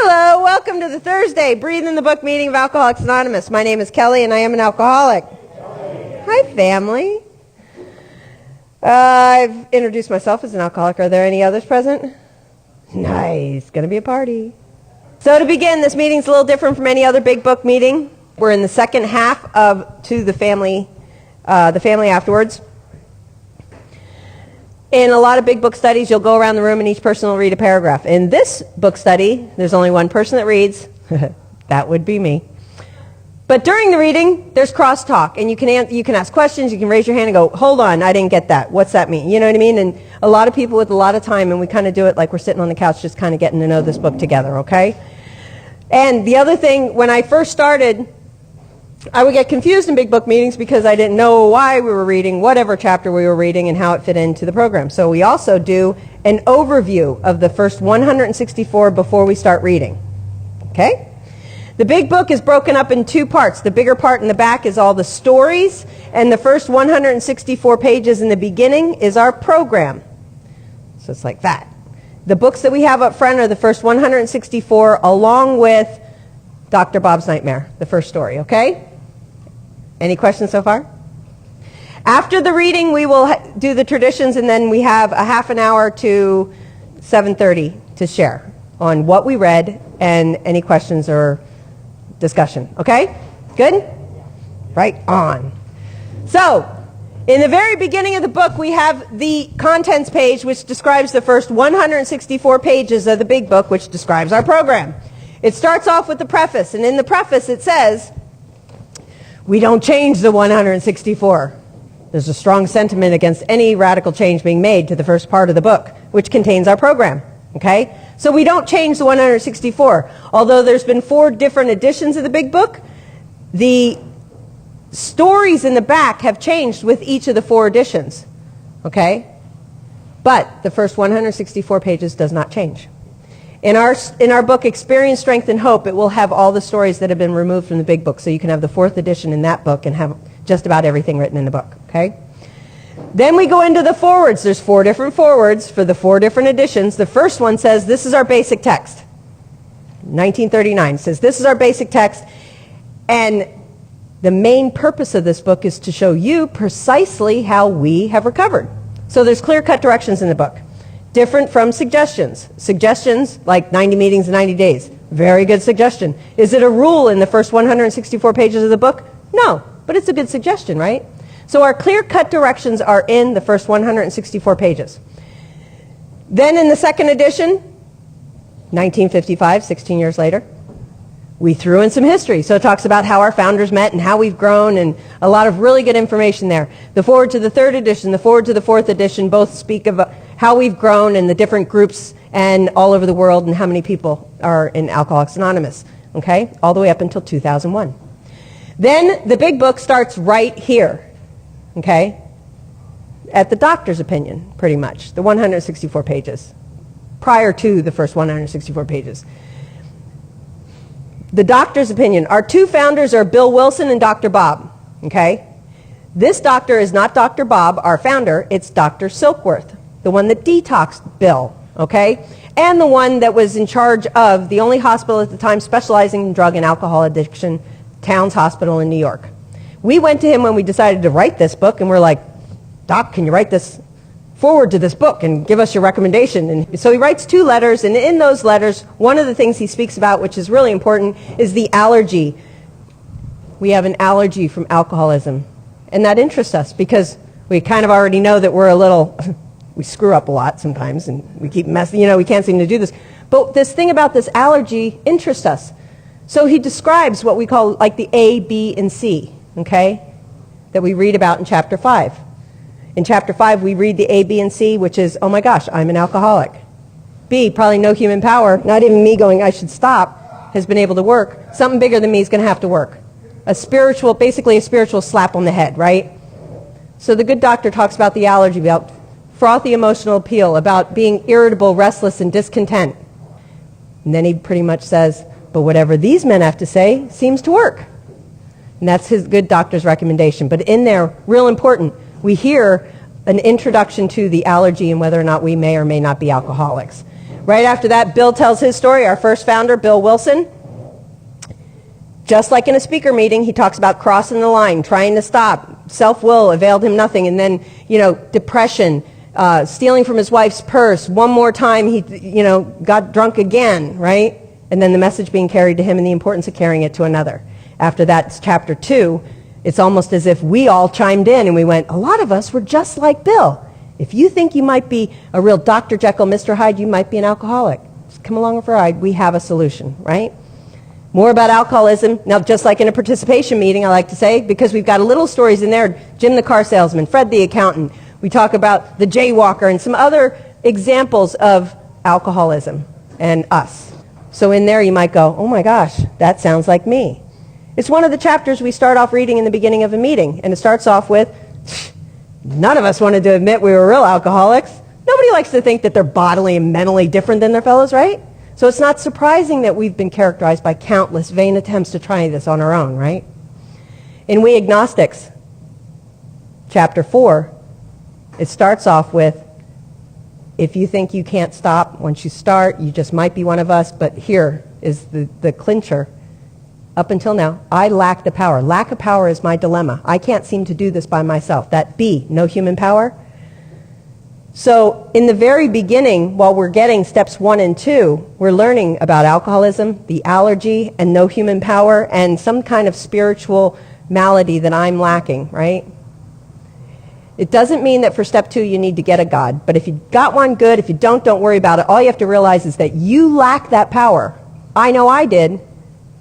Hello, welcome to the Thursday Breathe in the Book meeting of Alcoholics Anonymous. My name is Kelly and I am an alcoholic. Hi, family. I've introduced myself as an alcoholic. Are there any others present? Nice, gonna be a party. So to begin, this meeting's a little different from any other big book meeting. We're in the second half of the family Afterwards. In a lot of big book studies, you'll go around the room and each person will read a paragraph. In this book study, there's only one person that reads. That would be me. But during the reading, there's crosstalk, and you can ask questions, you can raise your hand and go, hold on, I didn't get that. What's that mean? You know what I mean? And a lot of people with a lot of time, and we kind of do it like we're sitting on the couch just kind of getting to know this book together, okay? And the other thing, when I first started, I would get confused in big book meetings because I didn't know why we were reading whatever chapter we were reading and how it fit into the program. So we also do an overview of the first 164 before we start reading. Okay? The big book is broken up in two parts. The bigger part in the back is all the stories, and the first 164 pages in the beginning is our program. So it's like that. The books that we have up front are the first 164 along with Dr. Bob's Nightmare, the first story, okay? Any questions so far? After the reading, we will do the traditions, and then we have a half an hour to 7:30 to share on what we read and any questions or discussion. Okay? Good? Right on. So, in the very beginning of the book, we have the contents page, which describes the first 164 pages of the big book, which describes our program. It starts off with the preface, and in the preface it says, we don't change the 164. There's a strong sentiment against any radical change being made to the first part of the book, which contains our program. Okay? So we don't change the 164. Although there's been 4 different editions of the big book, the stories in the back have changed with each of the 4 editions. Okay? But the first 164 pages does not change. In our book, Experience, Strength, and Hope, it will have all the stories that have been removed from the big book. So you can have the 4th edition in that book and have just about everything written in the book. Okay? Then we go into the forwards. There's 4 different forwards for the 4 different editions. The first one says, this is our basic text. 1939 says, this is our basic text. And the main purpose of this book is to show you precisely how we have recovered. So there's clear-cut directions in the book. Different from suggestions. Suggestions, like 90 meetings in 90 days. Very good suggestion. Is it a rule in the first 164 pages of the book? No, but it's a good suggestion, right? So our clear-cut directions are in the first 164 pages. Then in the second edition, 1955, 16 years later, we threw in some history. So it talks about how our founders met and how we've grown, and a lot of really good information there. The forward to the 3rd edition, the forward to the 4th edition both speak of how we've grown and the different groups and all over the world and how many people are in Alcoholics Anonymous, okay? All the way up until 2001. Then the big book starts right here, okay? At the doctor's opinion, pretty much, the 164 pages, prior to the first 164 pages. The doctor's opinion. Our 2 founders are Bill Wilson and Dr. Bob, okay? This doctor is not Dr. Bob, our founder, it's Dr. Silkworth, the one that detoxed Bill, okay? And the one that was in charge of the only hospital at the time specializing in drug and alcohol addiction, Towns Hospital in New York. We went to him when we decided to write this book, and we're like, Doc, can you write this forward to this book and give us your recommendation? And so he writes 2 letters, and in those letters, one of the things he speaks about, which is really important, is the allergy. We have an allergy from alcoholism. And that interests us because we kind of already know that we're a little... we screw up a lot sometimes, and we keep messing, we can't seem to do this. But this thing about this allergy interests us. So he describes what we call like the A, B, and C, okay, that we read about in Chapter 5. In Chapter 5, we read the A, B, and C, which is, oh my gosh, I'm an alcoholic. B, probably no human power, not even me going, I should stop, has been able to work. Something bigger than me is going to have to work. Basically a spiritual slap on the head, right? So the good doctor talks about the allergy, about frothy emotional appeal, about being irritable, restless, and discontent. And then he pretty much says, but whatever these men have to say seems to work. And that's his good doctor's recommendation. But in there, real important, we hear an introduction to the allergy and whether or not we may or may not be alcoholics. Right after that, Bill tells his story, our first founder, Bill Wilson. Just like in a speaker meeting, he talks about crossing the line, trying to stop. Self-will availed him nothing. And then, depression, stealing from his wife's purse. One more time, he, got drunk again, right? And then the message being carried to him and the importance of carrying it to another. After that, it's chapter 2. It's almost as if we all chimed in and we went, a lot of us were just like Bill. If you think you might be a real Dr. Jekyll, Mr. Hyde, you might be an alcoholic. Just come along for a ride. We have a solution, right? More about alcoholism. Now, just like in a participation meeting, I like to say, because we've got little stories in there, Jim the car salesman, Fred the accountant. We talk about the jaywalker and some other examples of alcoholism and us. So in there you might go, oh my gosh, that sounds like me. It's one of the chapters we start off reading in the beginning of a meeting. And it starts off with, none of us wanted to admit we were real alcoholics. Nobody likes to think that they're bodily and mentally different than their fellows, right? So it's not surprising that we've been characterized by countless vain attempts to try this on our own, right? In We Agnostics, chapter 4, it starts off with, if you think you can't stop once you start, you just might be one of us, but here is the clincher. Up until now, I lack the power. Lack of power is my dilemma. I can't seem to do this by myself. That B, no human power. So in the very beginning, while we're getting steps 1 and 2, we're learning about alcoholism, the allergy, and no human power, and some kind of spiritual malady that I'm lacking, right? It doesn't mean that for step 2 you need to get a God, but if you got one, good. If you don't worry about it. All you have to realize is that you lack that power. I know I did,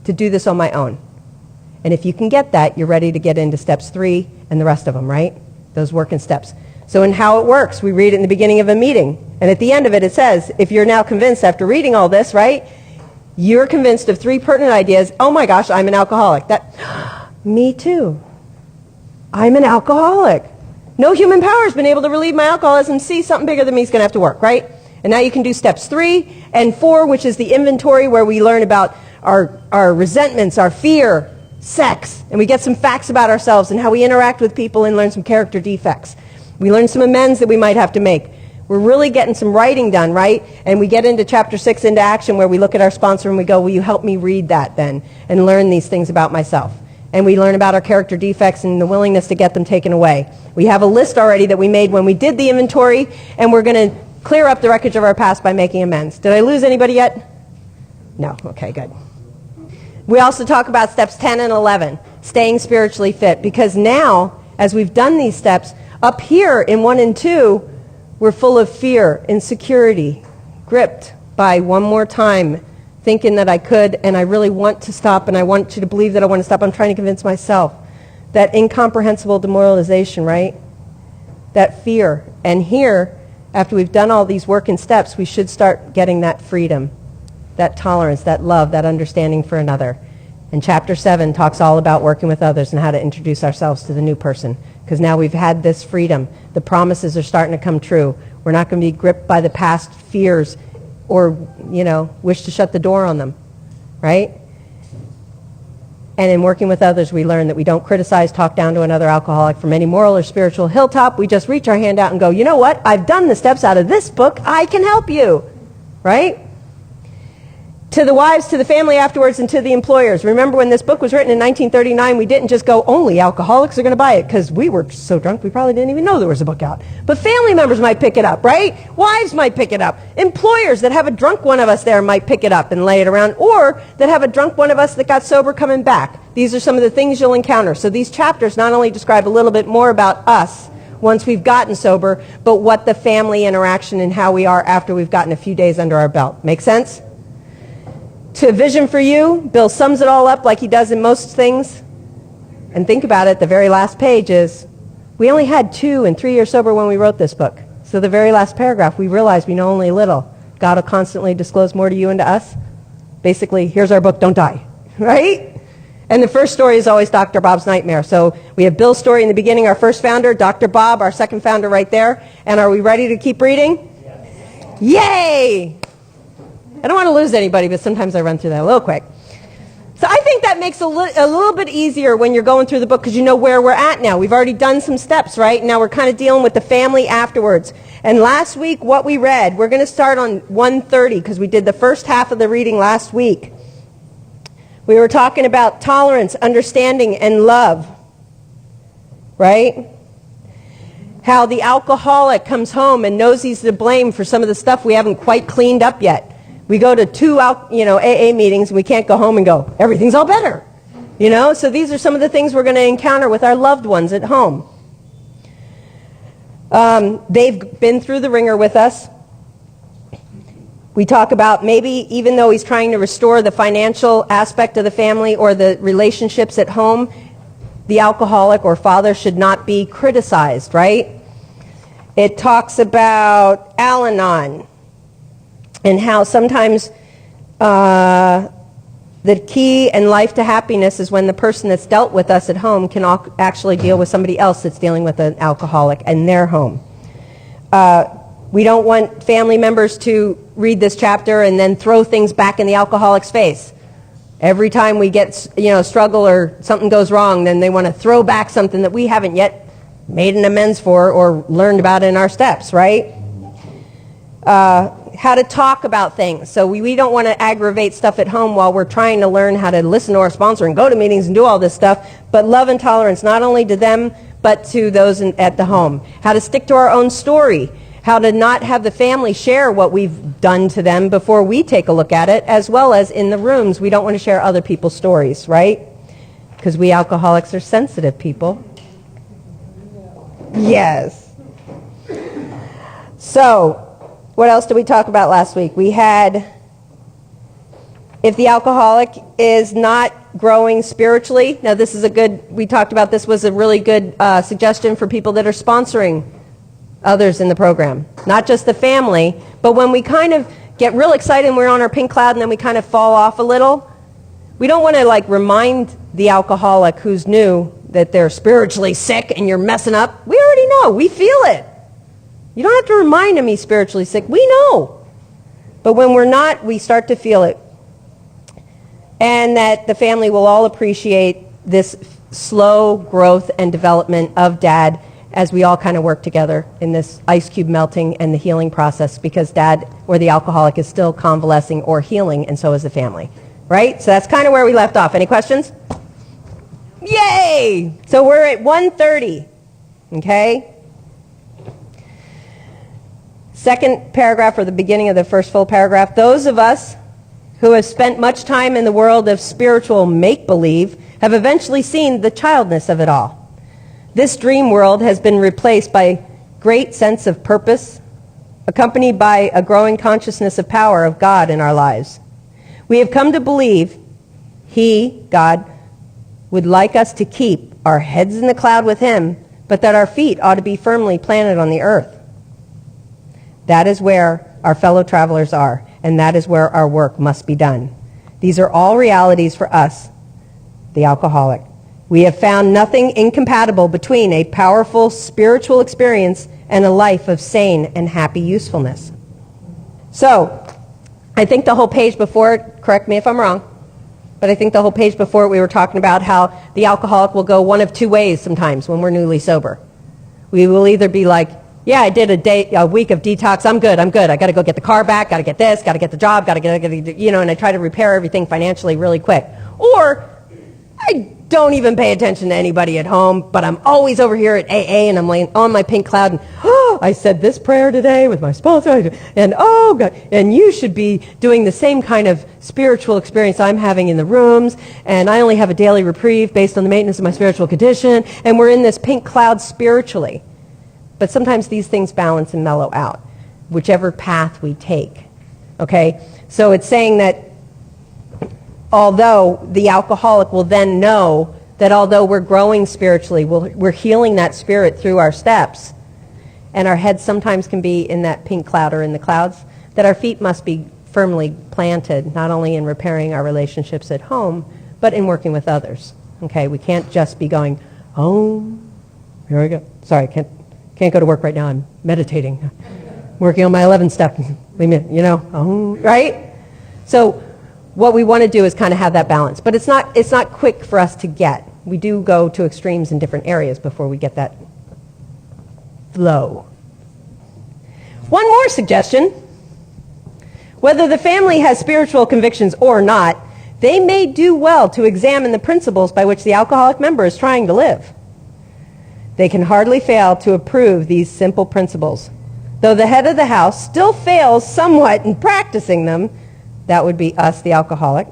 to do this on my own. And if you can get that, you're ready to get into steps 3 and the rest of them, right? Those working steps. So in how it works, we read it in the beginning of a meeting. And at the end of it, it says, if you're now convinced after reading all this, right, you're convinced of 3 pertinent ideas. Oh my gosh, I'm an alcoholic. Me too. I'm an alcoholic. No human power has been able to relieve my alcoholism. See, something bigger than me is going to have to work, right? And now you can do steps 3 and 4, which is the inventory where we learn about our resentments, our fear, sex, and we get some facts about ourselves and how we interact with people and learn some character defects. We learn some amends that we might have to make. We're really getting some writing done, right? And we get into chapter 6, into action, where we look at our sponsor and we go, will you help me read that then and learn these things about myself? And we learn about our character defects and the willingness to get them taken away. We have a list already that we made when we did the inventory, and we're going to clear up the wreckage of our past by making amends. Did I lose anybody yet? No? Okay, good. We also talk about steps 10 and 11, staying spiritually fit, because now, as we've done these steps, up here in 1 and 2, we're full of fear, insecurity, gripped by one more time, thinking that I could, and I really want to stop, and I want you to believe that I want to stop. I'm trying to convince myself. That incomprehensible demoralization, right? That fear. And here, after we've done all these working steps, we should start getting that freedom, that tolerance, that love, that understanding for another. And chapter 7 talks all about working with others and how to introduce ourselves to the new person. Because now we've had this freedom. The promises are starting to come true. We're not going to be gripped by the past fears or, wish to shut the door on them, right? And in working with others, we learn that we don't criticize, talk down to another alcoholic from any moral or spiritual hilltop. We just reach our hand out and go, you know what? I've done the steps out of this book. I can help you, right? To the wives, to the family afterwards, and to the employers. Remember when this book was written in 1939, we didn't just go, only alcoholics are going to buy it, because we were so drunk we probably didn't even know there was a book out. But family members might pick it up, right? Wives might pick it up. Employers that have a drunk one of us there might pick it up and lay it around, or that have a drunk one of us that got sober coming back. These are some of the things you'll encounter. So these chapters not only describe a little bit more about us once we've gotten sober, but what the family interaction and how we are after we've gotten a few days under our belt. Make sense? To Vision for You, Bill sums it all up like he does in most things. And think about it, the very last page is, we only had 2 and 3 years sober when we wrote this book. So the very last paragraph, we realized we know only little. God will constantly disclose more to you and to us. Basically, here's our book, don't die, right? And the first story is always Dr. Bob's nightmare. So we have Bill's story in the beginning, our first founder, Dr. Bob, our second founder right there. And are we ready to keep reading? Yes. Yay! I don't want to lose anybody, but sometimes I run through that a little quick. So I think that that makes a little bit easier when you're going through the book because you know where we're at now. We've already done some steps, right? Now we're kind of dealing with the family afterwards. And last week, what we read, we're going to start on 130 because we did the first half of the reading last week. We were talking about tolerance, understanding, and love, right? How the alcoholic comes home and knows he's to blame for some of the stuff we haven't quite cleaned up yet. We go to two AA meetings and we can't go home and go, everything's all better. So these are some of the things we're going to encounter with our loved ones at home. They've been through the ringer with us. We talk about maybe even though he's trying to restore the financial aspect of the family or the relationships at home, the alcoholic or father should not be criticized, right? It talks about Al-Anon and how sometimes the key in life to happiness is when the person that's dealt with us at home can actually deal with somebody else that's dealing with an alcoholic in their home. We don't want family members to read this chapter and then throw things back in the alcoholic's face. Every time we get, struggle or something goes wrong, then they want to throw back something that we haven't yet made an amends for or learned about in our steps, right? How to talk about things. So we don't want to aggravate stuff at home while we're trying to learn how to listen to our sponsor and go to meetings and do all this stuff, but love and tolerance not only to them, but to those at the home. How to stick to our own story. How to not have the family share what we've done to them before we take a look at it, as well as in the rooms. We don't want to share other people's stories, right? Because we alcoholics are sensitive people. Yes. So, what else did we talk about last week? We had, if the alcoholic is not growing spiritually, now this is we talked about this was a really good suggestion for people that are sponsoring others in the program. Not just the family, but when we kind of get real excited and we're on our pink cloud and then we kind of fall off a little, we don't want to remind the alcoholic who's new that they're spiritually sick and you're messing up. We already know. We feel it. You don't have to remind him he's spiritually sick. We know. But when we're not, we start to feel it. And that the family will all appreciate this slow growth and development of Dad as we all kind of work together in this ice cube melting and the healing process, because Dad or the alcoholic is still convalescing or healing, and so is the family. Right? So that's kind of where we left off. Any questions? Yay! So we're at 130. Okay? Second paragraph, or the beginning of the first full paragraph. Those of us who have spent much time in the world of spiritual make-believe have eventually seen the childness of it all. This dream world has been replaced by great sense of purpose, accompanied by a growing consciousness of power of God in our lives. We have come to believe He, God, would like us to keep our heads in the cloud with Him, but that our feet ought to be firmly planted on the earth. That is where our fellow travelers are, and that is where our work must be done. These are all realities for us, the alcoholic. We have found nothing incompatible between a powerful spiritual experience and a life of sane and happy usefulness. So, I think the whole page before, correct me if I'm wrong, but I think the whole page before we were talking about how the alcoholic will go one of two ways sometimes when we're newly sober. We will either be like, yeah, I did a week of detox, I'm good, I got to go get the car back, got to get this, got to get the job, got to get, and I try to repair everything financially really quick. Or, I don't even pay attention to anybody at home, but I'm always over here at AA and I'm laying on my pink cloud and, I said this prayer today with my sponsor, and oh God, and you should be doing the same kind of spiritual experience I'm having in the rooms, and I only have a daily reprieve based on the maintenance of my spiritual condition, and we're in this pink cloud spiritually. But sometimes these things balance and mellow out, whichever path we take, okay? So it's saying that although the alcoholic will then know that although we're growing spiritually, we're healing that spirit through our steps, and our heads sometimes can be in that pink cloud or in the clouds, that our feet must be firmly planted, not only in repairing our relationships at home, but in working with others. Okay, we can't just be going, here we go. Sorry, can't go to work right now. I'm meditating, working on my 11 step. Right? So what we want to do is kind of have that balance. But it's not quick for us to get. We do go to extremes in different areas before we get that flow. One more suggestion. Whether the family has spiritual convictions or not, they may do well to examine the principles by which the alcoholic member is trying to live. They can hardly fail to approve these simple principles. Though the head of the house still fails somewhat in practicing them, that would be us, the alcoholic.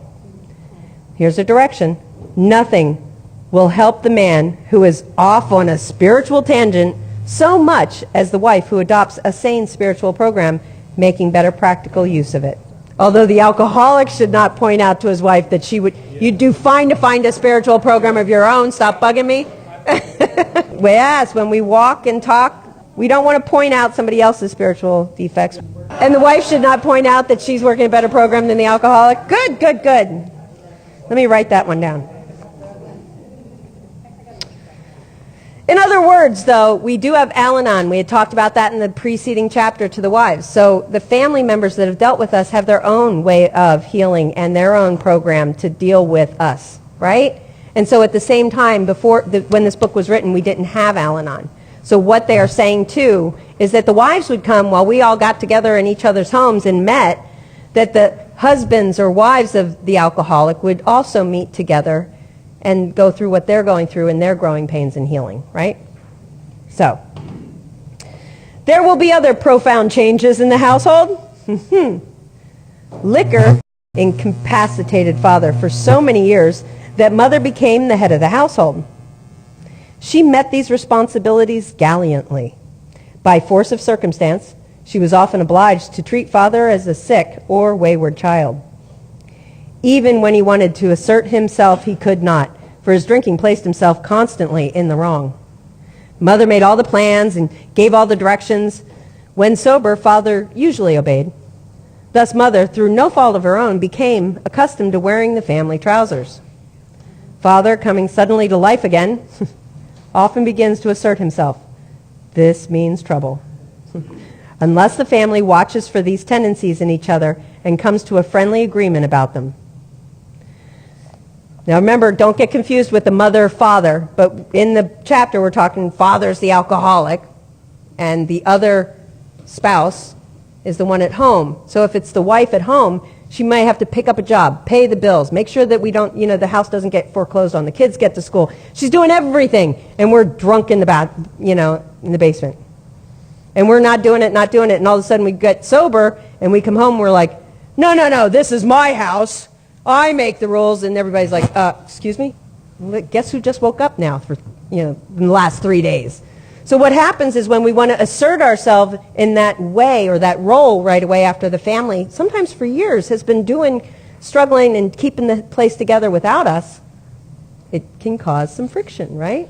Here's a direction. Nothing will help the man who is off on a spiritual tangent so much as the wife who adopts a sane spiritual program, making better practical use of it. Although the alcoholic should not point out to his wife that you'd do fine to find a spiritual program of your own. Stop bugging me. Yes, when we walk and talk, we don't want to point out somebody else's spiritual defects. And the wife should not point out that she's working a better program than the alcoholic. Good, good, good. Let me write that one down. In other words, though, we do have Al-Anon. We had talked about that in the preceding chapter to the wives. So the family members that have dealt with us have their own way of healing and their own program to deal with us, right? And so at the same time, when this book was written, we didn't have Al-Anon. So what they are saying, too, is that the wives would come while we all got together in each other's homes and met, that the husbands or wives of the alcoholic would also meet together and go through what they're going through in their growing pains and healing, right? So, there will be other profound changes in the household. Liquor incapacitated father for so many years that mother became the head of the household. She met these responsibilities gallantly. By force of circumstance, she was often obliged to treat father as a sick or wayward child. Even when he wanted to assert himself, he could not, for his drinking placed himself constantly in the wrong. Mother made all the plans and gave all the directions. When sober, father usually obeyed. Thus mother, through no fault of her own, became accustomed to wearing the family trousers. Father, coming suddenly to life again, often begins to assert himself. This means trouble. Unless the family watches for these tendencies in each other and comes to a friendly agreement about them. Now remember, don't get confused with the mother-father, but in the chapter we're talking father's the alcoholic, and the other spouse is the one at home. So if it's the wife at home, she may have to pick up a job, pay the bills, make sure that we don't, the house doesn't get foreclosed on, the kids get to school. She's doing everything, and we're drunk in the basement. And we're not doing it, and all of a sudden we get sober, and we come home, and we're like, no, this is my house. I make the rules, and everybody's like, excuse me? Guess who just woke up now for, in the last 3 days? So what happens is when we want to assert ourselves in that way or that role right away after the family, sometimes for years has been struggling and keeping the place together without us, it can cause some friction, right?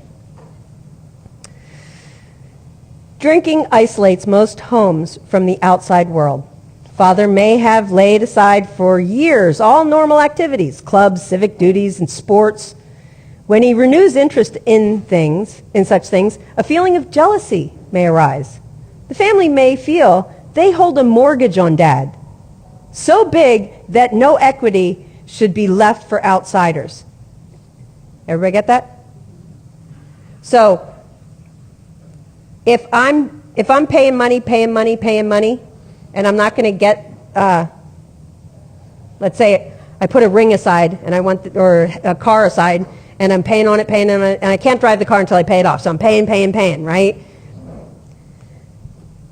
Drinking isolates most homes from the outside world. Father may have laid aside for years all normal activities, clubs, civic duties, and sports. When he renews interest in such things, a feeling of jealousy may arise. The family may feel they hold a mortgage on Dad, so big that no equity should be left for outsiders. Everybody get that? So, if I'm paying money, and I'm not going to get, let's say I put a ring aside and or a car aside, and I'm paying on it, and I can't drive the car until I pay it off. So I'm paying, right?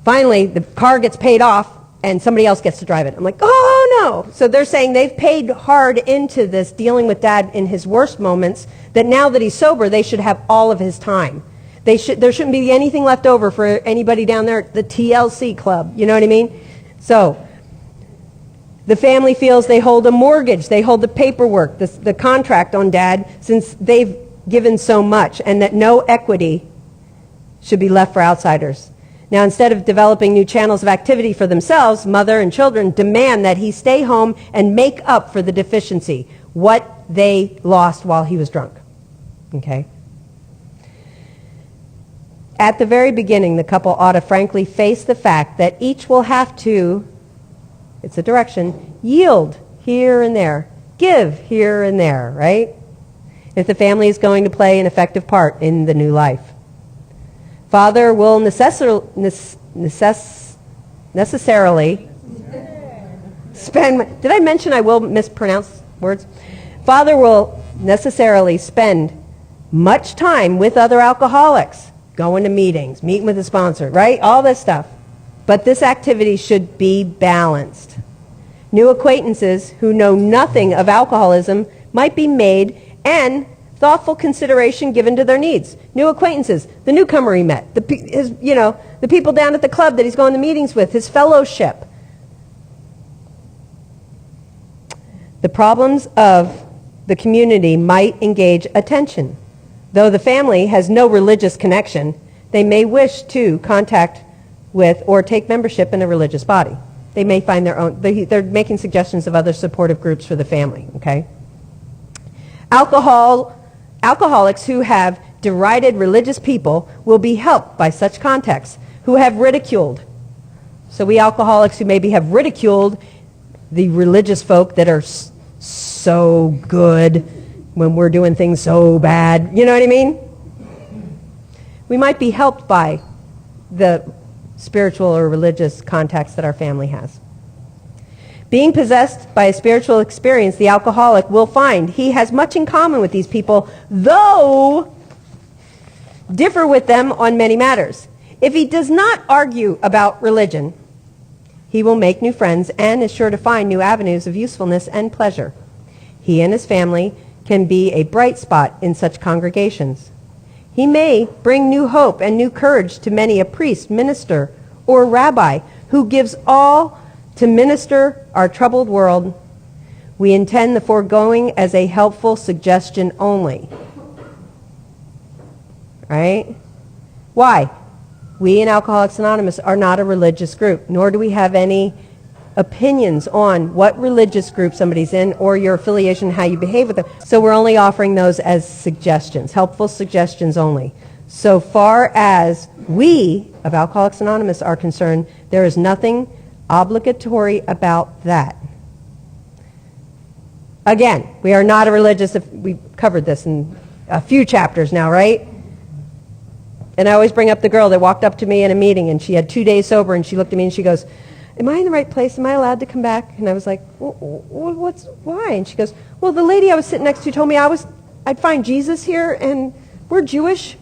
Finally, the car gets paid off, and somebody else gets to drive it. I'm like, oh no! So they're saying they've paid hard into this, dealing with Dad in his worst moments, that now that he's sober, they should have all of his time. There shouldn't be anything left over for anybody down there at the TLC club. You know what I mean? So, the family feels they hold a mortgage, they hold the paperwork, the contract on Dad, since they've given so much, and that no equity should be left for outsiders. Now, instead of developing new channels of activity for themselves, mother and children demand that he stay home and make up for the deficiency, what they lost while he was drunk. Okay? At the very beginning, the couple ought to frankly face the fact that each will have to, it's a direction, yield here and there give here and there, right? If the family is going to play an effective part in the new life. Father will necessarily spend, did I mention I will mispronounce words? Father will necessarily spend much time with other alcoholics, going to meetings, meeting with a sponsor, right? All this stuff. But this activity should be balanced. New acquaintances who know nothing of alcoholism might be made and thoughtful consideration given to their needs. New acquaintances, the newcomer he met, the people down at the club that he's going to meetings with, his fellowship. The problems of the community might engage attention. Though the family has no religious connection, they may wish to contact with or take membership in a religious body. They may find their own, they're making suggestions of other supportive groups for the family, okay? Alcoholics who have derided religious people will be helped by such contexts, who have ridiculed. So we alcoholics who maybe have ridiculed the religious folk that are so good when we're doing things so bad, you know what I mean? We might be helped by the spiritual or religious context that our family has. Being possessed by a spiritual experience, the alcoholic will find he has much in common with these people, though differ with them on many matters. If he does not argue about religion, he will make new friends and is sure to find new avenues of usefulness and pleasure. He and his family can be a bright spot in such congregations. He may bring new hope and new courage to many a priest, minister, or rabbi who gives all to minister our troubled world. We intend the foregoing as a helpful suggestion only. Right? Why? We in Alcoholics Anonymous are not a religious group, nor do we have any opinions on what religious group somebody's in or your affiliation, how you behave with them. So we're only offering those as suggestions, helpful suggestions only. So far as we of Alcoholics Anonymous are concerned, there is nothing obligatory about that. Again, we are not a religious, we've covered this in a few chapters now, right? And I always bring up the girl that walked up to me in a meeting and she had 2 days sober and she looked at me and she goes, "Am I in the right place? Am I allowed to come back?" And I was like, why? And she goes, "Well, the lady I was sitting next to told me I'd find Jesus here and we're Jewish."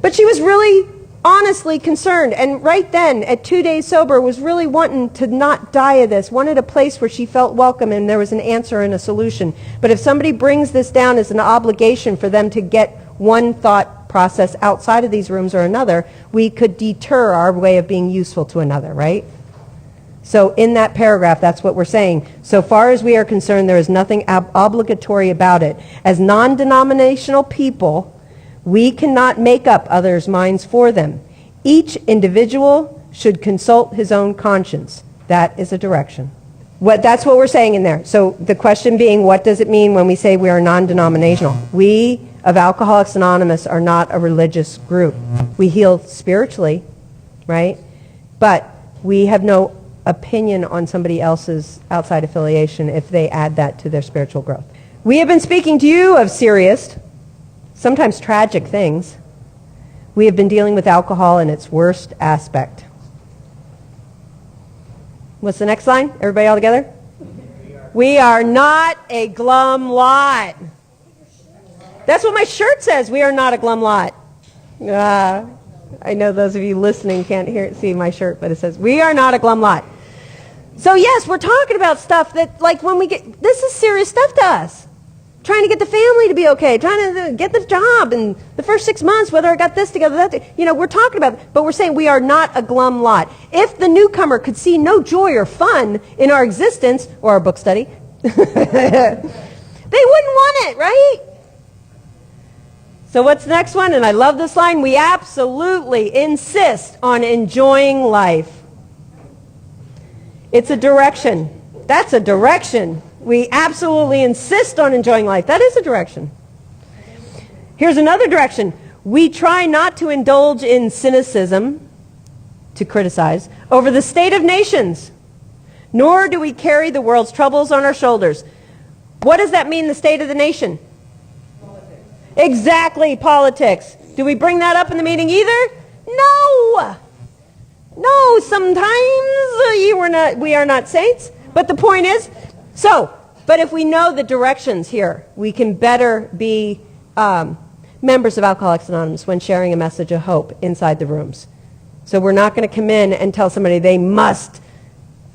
But she was really honestly concerned, and right then, at 2 days sober, was really wanting to not die of this, wanted a place where she felt welcome and there was an answer and a solution. But if somebody brings this down as an obligation for them to get one thought process outside of these rooms or another, we could deter our way of being useful to another, right? So in that paragraph, that's what we're saying. So far as we are concerned, there is nothing obligatory about it. As non-denominational people, we cannot make up others' minds for them. Each individual should consult his own conscience. That is a direction. That's what we're saying in there. So the question being, what does it mean when we say we are non-denominational? We of Alcoholics Anonymous are not a religious group. We heal spiritually, right? But we have no opinion on somebody else's outside affiliation if they add that to their spiritual growth. We have been speaking to you of serious, sometimes tragic things. We have been dealing with alcohol in its worst aspect. What's the next line? Everybody all together? We are not a glum lot. That's what my shirt says. We are not a glum lot. I know those of you listening can't see my shirt, but it says, we are not a glum lot. So yes, we're talking about stuff that, like, when we get, this is serious stuff to us. Trying to get the family to be okay, trying to get the job in the first 6 months, whether I got this together, we're talking about it, but we're saying we are not a glum lot. If the newcomer could see no joy or fun in our existence, or our book study, they wouldn't want it, right? So what's the next one? And I love this line. We absolutely insist on enjoying life. It's a direction. That's a direction. We absolutely insist on enjoying life. That is a direction. Here's another direction. We try not to indulge in cynicism, to criticize, over the state of nations, nor do we carry the world's troubles on our shoulders. What does that mean, the state of the nation? Politics. Exactly, politics. Do we bring that up in the meeting either? No. No, sometimes we are not saints. But the point is, but if we know the directions here, we can better be members of Alcoholics Anonymous when sharing a message of hope inside the rooms. So we're not going to come in and tell somebody they must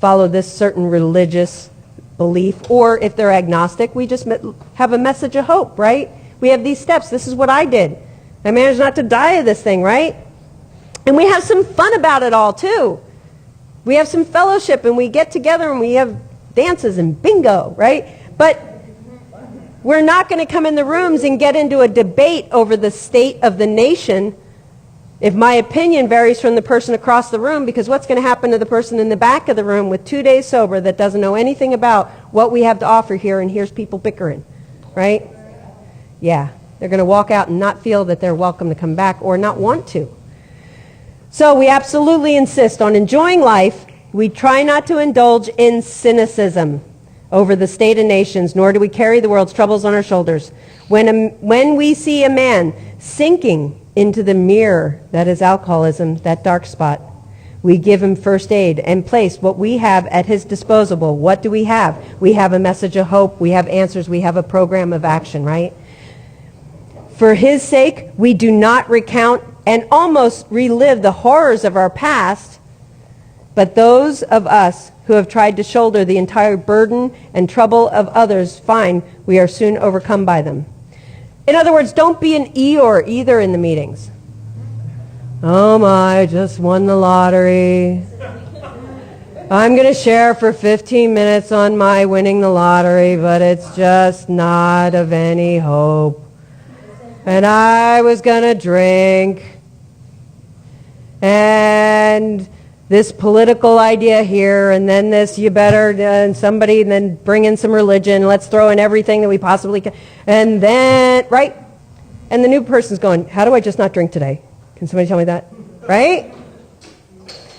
follow this certain religious belief, or if they're agnostic, we just have a message of hope, right? We have these steps. This is what I did. I managed not to die of this thing, right? And we have some fun about it all, too. We have some fellowship, and we get together, and we have dances and bingo, right? But we're not going to come in the rooms and get into a debate over the state of the nation if my opinion varies from the person across the room, because what's going to happen to the person in the back of the room with 2 days sober that doesn't know anything about what we have to offer here, and here's people bickering, right? Yeah, they're going to walk out and not feel that they're welcome to come back or not want to. So we absolutely insist on enjoying life. We try not to indulge in cynicism over the state of nations, nor do we carry the world's troubles on our shoulders. When we see a man sinking into the mirror that is alcoholism, that dark spot, we give him first aid and place what we have at his disposal. What do we have? We have a message of hope. We have answers. We have a program of action, right? For his sake, we do not recount and almost relive the horrors of our past, but those of us who have tried to shoulder the entire burden and trouble of others find we are soon overcome by them. In other words, don't be an Eeyore either in the meetings. Oh my, I just won the lottery. I'm going to share for 15 minutes on my winning the lottery, but it's just not of any hope. And I was going to drink. And this political idea here, and then this, you better, and somebody, and then bring in some religion, let's throw in everything that we possibly can, and then, right? And the new person's going, how do I just not drink today? Can somebody tell me that? Right?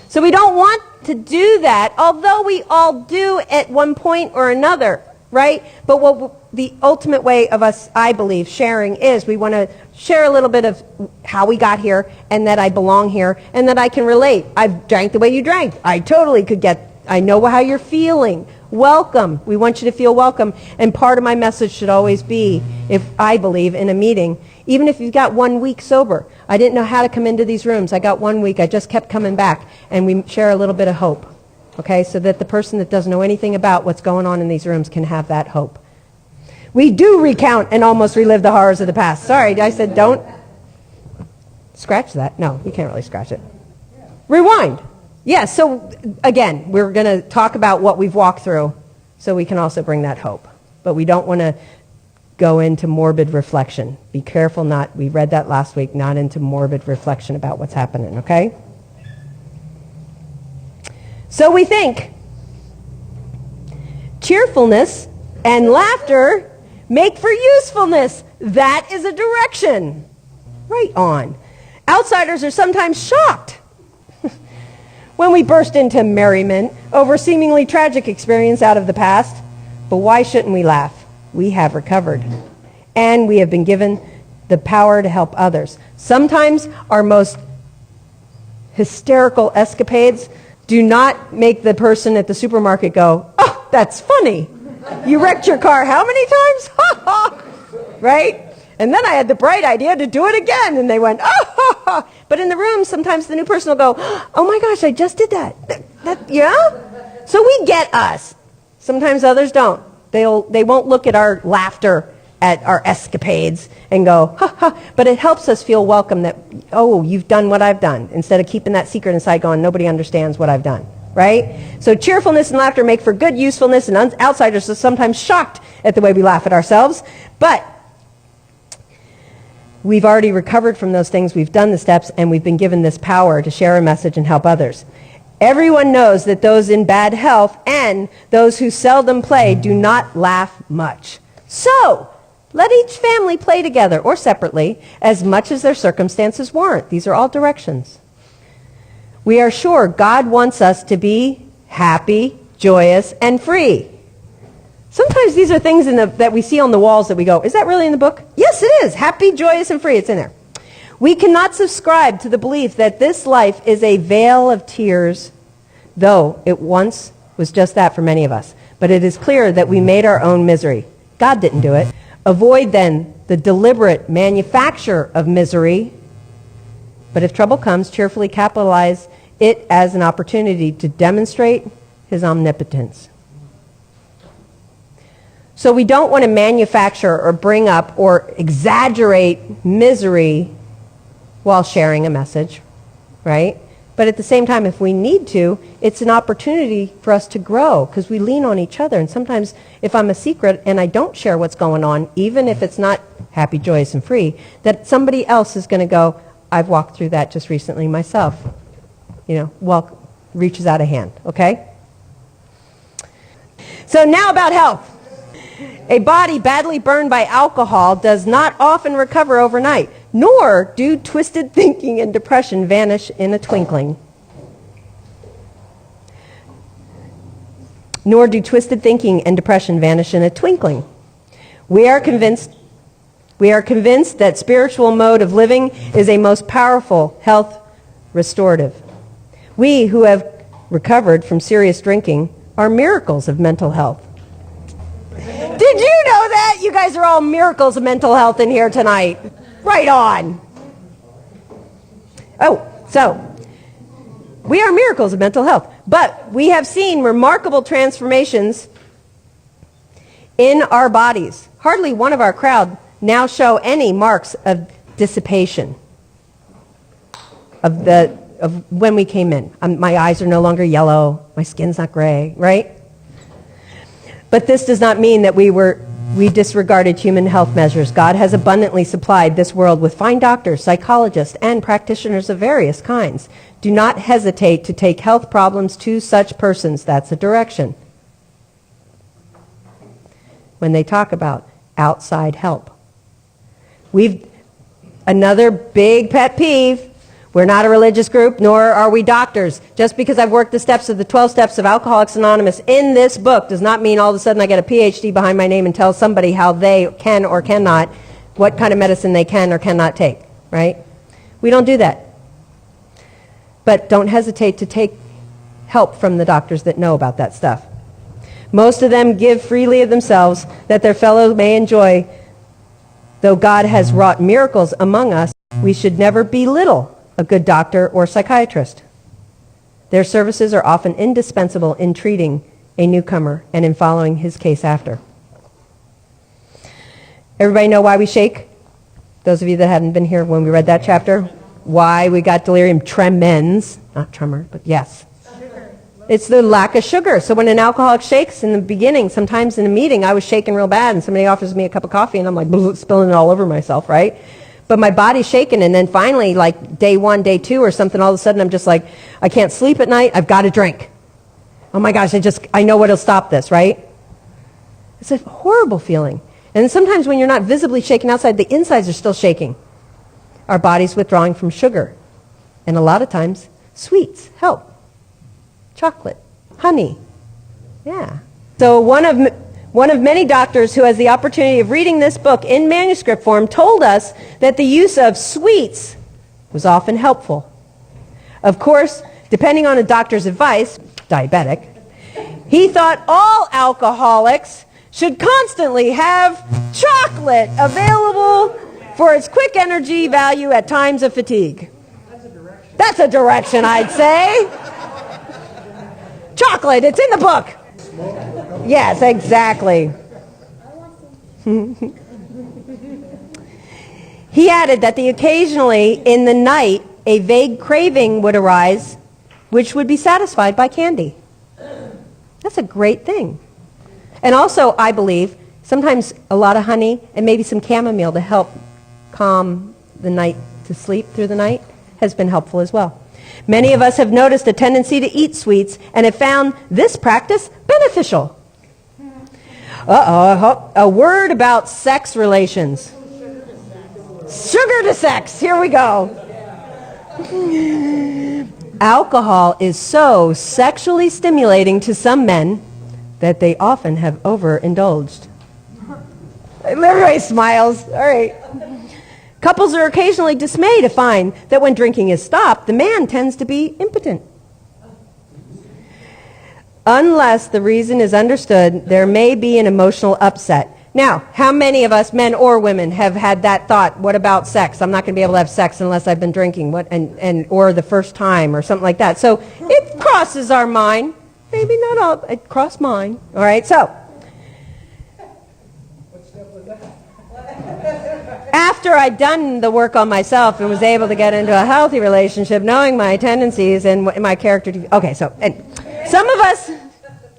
So we don't want to do that, although we all do at one point or another, right? But what the ultimate way of us, I believe, sharing is we want to share a little bit of how we got here, and that I belong here, and that I can relate. I've drank the way you drank. I totally could I know how you're feeling. Welcome. We want you to feel welcome. And part of my message should always be, if I believe in a meeting, even if you've got 1 week sober, I didn't know how to come into these rooms. I got 1 week. I just kept coming back, and we share a little bit of hope. Okay, so that the person that doesn't know anything about what's going on in these rooms can have that hope. We do recount and almost relive the horrors of the past. Sorry, I said don't scratch that. No, you can't really scratch it. Rewind. Yeah, so again, we're going to talk about what we've walked through so we can also bring that hope. But we don't want to go into morbid reflection. Be careful not, we read that last week, not into morbid reflection about what's happening, okay? So we think cheerfulness and laughter make for usefulness. That is a direction. Right on. Outsiders are sometimes shocked when we burst into merriment over seemingly tragic experience out of the past. But why shouldn't we laugh? We have recovered. And we have been given the power to help others. Sometimes our most hysterical escapades do not make the person at the supermarket go, oh, that's funny. You wrecked your car how many times? Ha ha! Right? And then I had the bright idea to do it again. And they went, oh, ha ha. But in the room, sometimes the new person will go, oh my gosh, I just did that. Yeah? So we get us. Sometimes others don't. They won't look at our laughter at our escapades and go, ha ha. But it helps us feel welcome that, oh, you've done what I've done, instead of keeping that secret inside going, nobody understands what I've done. Right? So cheerfulness and laughter make for good usefulness, and outsiders are sometimes shocked at the way we laugh at ourselves. But we've already recovered from those things. We've done the steps, and we've been given this power to share a message and help others. Everyone knows that those in bad health and those who seldom play do not laugh much. So let each family play together or separately as much as their circumstances warrant. These are all directions. We are sure God wants us to be happy, joyous, and free. Sometimes these are things that we see on the walls that we go, is that really in the book? Yes, it is. Happy, joyous, and free. It's in there. We cannot subscribe to the belief that this life is a vale of tears, though it once was just that for many of us. But it is clear that we made our own misery. God didn't do it. Avoid, then, the deliberate manufacture of misery. But if trouble comes, cheerfully capitalize it as an opportunity to demonstrate his omnipotence. So we don't want to manufacture or bring up or exaggerate misery while sharing a message, right? But at the same time, if we need to, it's an opportunity for us to grow because we lean on each other. And sometimes if I'm a secret and I don't share what's going on, even if it's not happy, joyous, and free, that somebody else is going to go, I've walked through that just recently myself. Well, reaches out a hand, okay? So now about health. A body badly burned by alcohol does not often recover overnight, nor do twisted thinking and depression vanish in a twinkling. Nor do twisted thinking and depression vanish in a twinkling. We are convinced that spiritual mode of living is a most powerful health restorative. We who have recovered from serious drinking are miracles of mental health. Did you know that? You guys are all miracles of mental health in here tonight. Right on. So we are miracles of mental health. But we have seen remarkable transformations in our bodies. Hardly one of our crowd now show any marks of dissipation of when we came in. My eyes are no longer yellow. My skin's not gray, right? But this does not mean that we disregarded human health measures. God has abundantly supplied this world with fine doctors, psychologists, and practitioners of various kinds. Do not hesitate to take health problems to such persons. That's a direction. When they talk about outside help. Another big pet peeve. We're not a religious group, nor are we doctors. Just because I've worked the steps of the 12 steps of Alcoholics Anonymous in this book does not mean all of a sudden I get a PhD behind my name and tell somebody how they can or cannot, what kind of medicine they can or cannot take, right? We don't do that. But don't hesitate to take help from the doctors that know about that stuff. Most of them give freely of themselves that their fellow may enjoy. Though God has wrought miracles among us, we should never belittle a good doctor or psychiatrist. Their services are often indispensable in treating a newcomer and in following his case after. Everybody know why we shake? Those of you that hadn't been here when we read that chapter? Why we got delirium tremens, not tremor, but yes. It's the lack of sugar. So when an alcoholic shakes in the beginning, sometimes in a meeting, I was shaking real bad and somebody offers me a cup of coffee and I'm like spilling it all over myself, right? But my body's shaking, and then finally, like day 1, day 2 or something, all of a sudden I'm just like, I can't sleep at night, I've got to drink. Oh my gosh, I know what'll stop this, right? It's a horrible feeling. And sometimes when you're not visibly shaking outside, the insides are still shaking. Our body's withdrawing from sugar. And a lot of times, sweets help. Chocolate, honey, yeah. So one of many doctors who has the opportunity of reading this book in manuscript form told us that the use of sweets was often helpful. Of course, depending on a doctor's advice, diabetic, he thought all alcoholics should constantly have chocolate available for its quick energy value at times of fatigue. That's a direction, I'd say. Chocolate, it's in the book. Yes, exactly. He added that occasionally in the night a vague craving would arise which would be satisfied by candy. That's a great thing. And also, I believe, sometimes a lot of honey and maybe some chamomile to help calm the night to sleep through the night has been helpful as well. Many of us have noticed a tendency to eat sweets and have found this practice beneficial. A word about sex relations. Sugar to sex. Here we go. Alcohol is so sexually stimulating to some men that they often have overindulged. Everybody smiles. All right. Couples are occasionally dismayed to find that when drinking is stopped, the man tends to be impotent. Unless the reason is understood, there may be an emotional upset. Now, how many of us, men or women, have had that thought, what about sex? I'm not going to be able to have sex unless I've been drinking, or the first time, or something like that. So it crosses our mind. Maybe not all, it crossed mine. All right, so. After I'd done the work on myself and was able to get into a healthy relationship, knowing my tendencies and my character. Okay, so and some of us,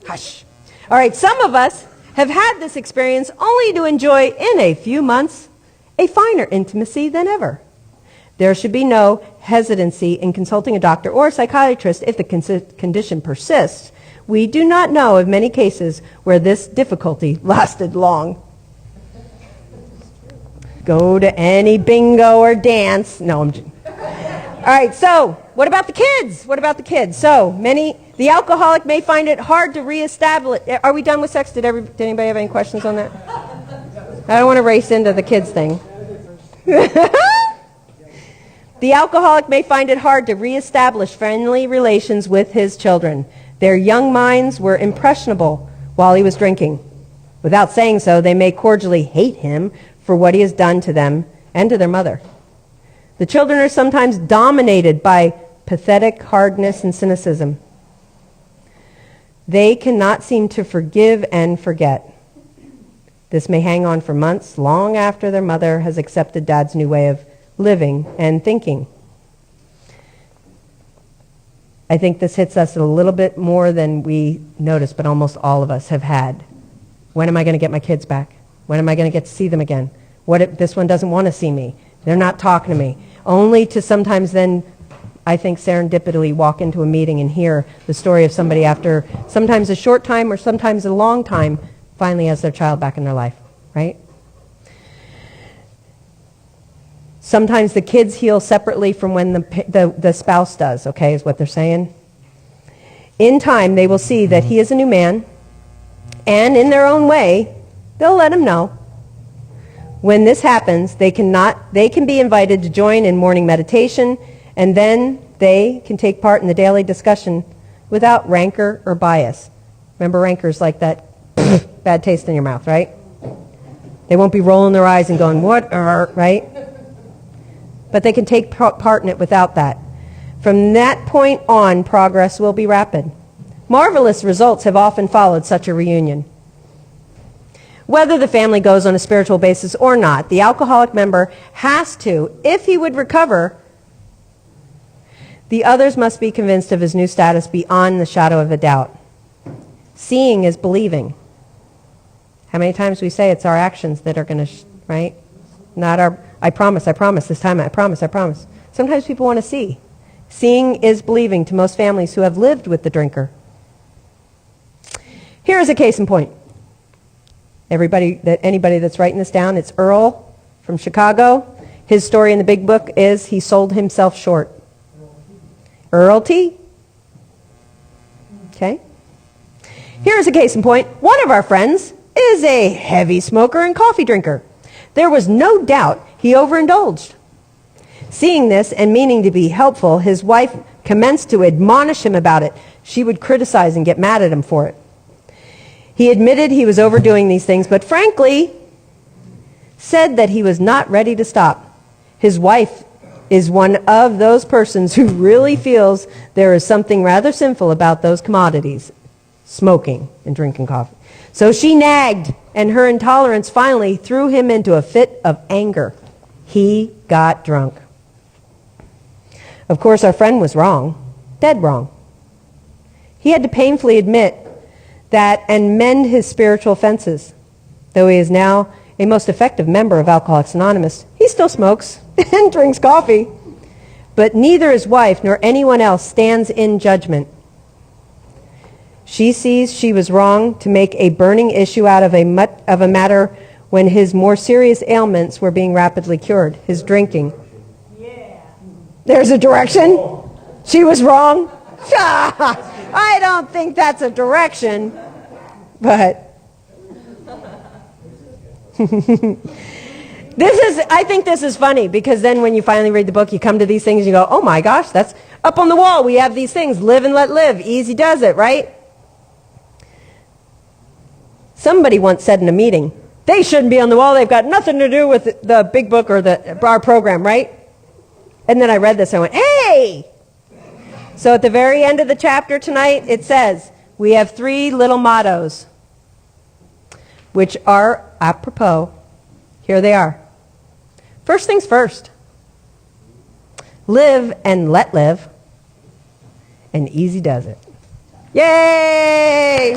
hush. All right, some of us have had this experience only to enjoy in a few months a finer intimacy than ever. There should be no hesitancy in consulting a doctor or a psychiatrist if the condition persists. We do not know of many cases where this difficulty lasted long. Go to any bingo or dance. No, I'm just... All right, so what about the kids? What about the kids? So the alcoholic may find it hard to reestablish. Are we done with sex? Did anybody have any questions on that? I don't want to race into the kids thing. The alcoholic may find it hard to reestablish friendly relations with his children. Their young minds were impressionable while he was drinking. Without saying so, they may cordially hate him for what he has done to them and to their mother. The children are sometimes dominated by pathetic hardness and cynicism. They cannot seem to forgive and forget. This may hang on for months, long after their mother has accepted Dad's new way of living and thinking. I think this hits us a little bit more than we notice, but almost all of us have had. When am I going to get my kids back? When am I going to get to see them again? What if this one doesn't want to see me? They're not talking to me. Only to sometimes then, I think, serendipitously walk into a meeting and hear the story of somebody after sometimes a short time or sometimes a long time finally has their child back in their life, right? Sometimes the kids heal separately from when the spouse does, okay, is what they're saying. In time, they will see that he is a new man, and in their own way, they'll let him know. When this happens, they can be invited to join in morning meditation, and then they can take part in the daily discussion without rancor or bias. Remember, rancor is like that bad taste in your mouth, right? They won't be rolling their eyes and going, what, right? But they can take part in it without that. From that point on, progress will be rapid. Marvelous results have often followed such a reunion. Whether the family goes on a spiritual basis or not, the alcoholic member has to, if he would recover, the others must be convinced of his new status beyond the shadow of a doubt. Seeing is believing. How many times we say it's our actions that are going to, right? Not our, I promise, this time I promise. Sometimes people want to see. Seeing is believing to most families who have lived with the drinker. Here is a case in point. Anybody that's writing this down, it's Earl from Chicago. His story in the big book is he sold himself short. Earl T. Okay. Here's a case in point. One of our friends is a heavy smoker and coffee drinker. There was no doubt he overindulged. Seeing this and meaning to be helpful, his wife commenced to admonish him about it. She would criticize and get mad at him for it. He admitted he was overdoing these things, but frankly said that he was not ready to stop. His wife is one of those persons who really feels there is something rather sinful about those commodities, smoking and drinking coffee. So she nagged, and her intolerance finally threw him into a fit of anger. He got drunk. Of course, our friend was wrong, dead wrong. He had to painfully admit that and mend his spiritual offenses. Though he is now a most effective member of Alcoholics Anonymous, he still smokes and drinks coffee. But neither his wife nor anyone else stands in judgment. She sees she was wrong to make a burning issue out of a matter when his more serious ailments were being rapidly cured, his drinking. Yeah. There's a direction. She was wrong. I don't think that's a direction, but I think this is funny because then when you finally read the book, you come to these things and you go, oh my gosh, that's up on the wall. We have these things, live and let live. Easy does it, right? Somebody once said in a meeting, they shouldn't be on the wall. They've got nothing to do with the big book or our program, right? And then I read this and I went, hey! So at the very end of the chapter tonight, it says, we have 3 little mottos, which are apropos. Here they are. First things first. Live and let live. And easy does it. Yay!